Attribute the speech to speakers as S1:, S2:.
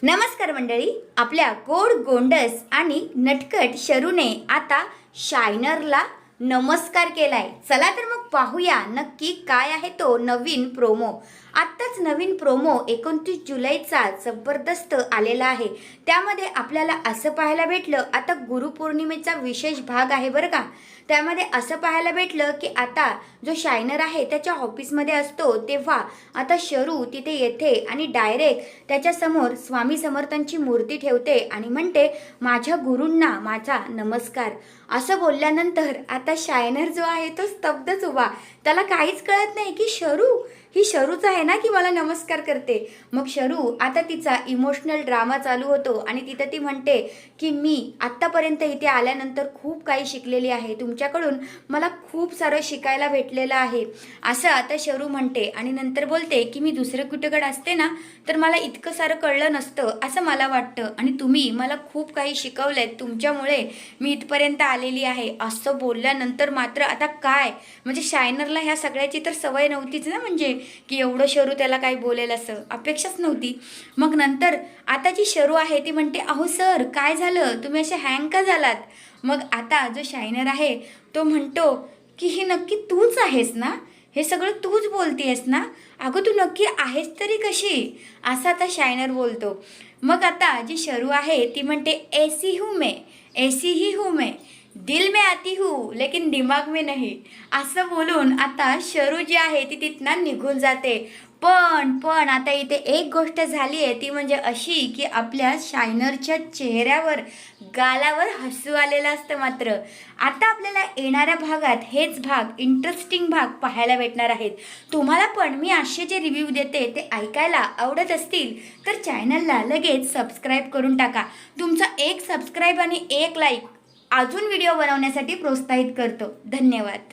S1: नमस्कार मंडळी, आपल्या गोड गोंडस आणि नटखट शरूने आता शायनरला नमस्कार केलाय। चला तर मग पाहूया नक्की काय आहे तो नवीन प्रोमो। आत्ताच नवीन प्रोमो 29 जुलैचा जबरदस्त आलेला आहे। त्यामध्ये आपल्याला असं पाहायला भेटलं, आता गुरुपौर्णिमेचा विशेष भाग आहे बरं का। त्यामध्ये असं पाहायला भेटलं की आता जो शायनर आहे त्याच्या ऑफिसमध्ये असतो, तेव्हा आता शरू तिथे येते आणि डायरेक्ट त्याच्यासमोर स्वामी समर्थांची मूर्ती ठेवते आणि म्हणते, माझ्या गुरूंना माझा नमस्कार। असं बोलल्यानंतर आता शायनर जो आहे तो स्तब्धच उभा। त्याला काहीच कळत नाही की ही शरूच आहे ना की मला नमस्कार करते। मग शरू आता तिचा इमोशनल ड्रामा चालू होतो आणि तिथे ती म्हणते की मी आत्तापर्यंत इथे आल्यानंतर खूप काही शिकलेली आहे, तुमच्याकडून मला खूप सारं शिकायला भेटलेलं आहे असं आता शरू म्हणते। आणि नंतर बोलते की मी दुसरं कुठेकडे असते ना तर मला इतकं सारं कळलं नसतं असं मला वाटतं, आणि तुम्ही मला खूप काही शिकवलंय, तुमच्यामुळे मी इथपर्यंत आलेली आहे। असं बोलल्यानंतर मात्र आता काय म्हणजे शायनरला ह्या सगळ्याची तर सवय नव्हतीच ना, म्हणजे की एवढं शरू त्याला काही बोलेल असं अपेक्षाच नव्हती। मग नंतर आता जी शरू आहे ती म्हणते, अहो सर काय झालं, तुम्ही असे हँग का झालात। मग आता जो शायनर आहे तो म्हणतो की ही नक्की तूच आहेस ना, हे सगळं तूच बोलतेस ना, अगं तू नक्की आहेस तरी कशी, असा आता शायनर बोलतो। मग आता जी शरू आहे ती म्हणते, ऐसी हूँ मैं, ऐसी ही हूँ मैं, दिल में आती हूँ लेकिन दिमाग में नहीं, असं बोलून आता शरू जी आहे ती तिथनं निघून जाते। पण आता इथे एक गोष्ट झाली आहे ती म्हणजे अशी की आपल्या शायनरच्या चेहऱ्यावर गालावर हसू आलेलं असतं। मात्र आता आपल्याला येणाऱ्या भागात हेच भाग इंटरेस्टिंग भाग पाहायला भेटणार आहेत। तुम्हाला पण मी असे जे रिव्ह्यू देते ते ऐकायला आवडत असतील तर चॅनलला लगेच सबस्क्राईब करून टाका। तुमचा एक सबस्क्राईब आणि एक लाईक अजून व्हिडिओ बनवण्यासाठी प्रोत्साहित करतो। धन्यवाद।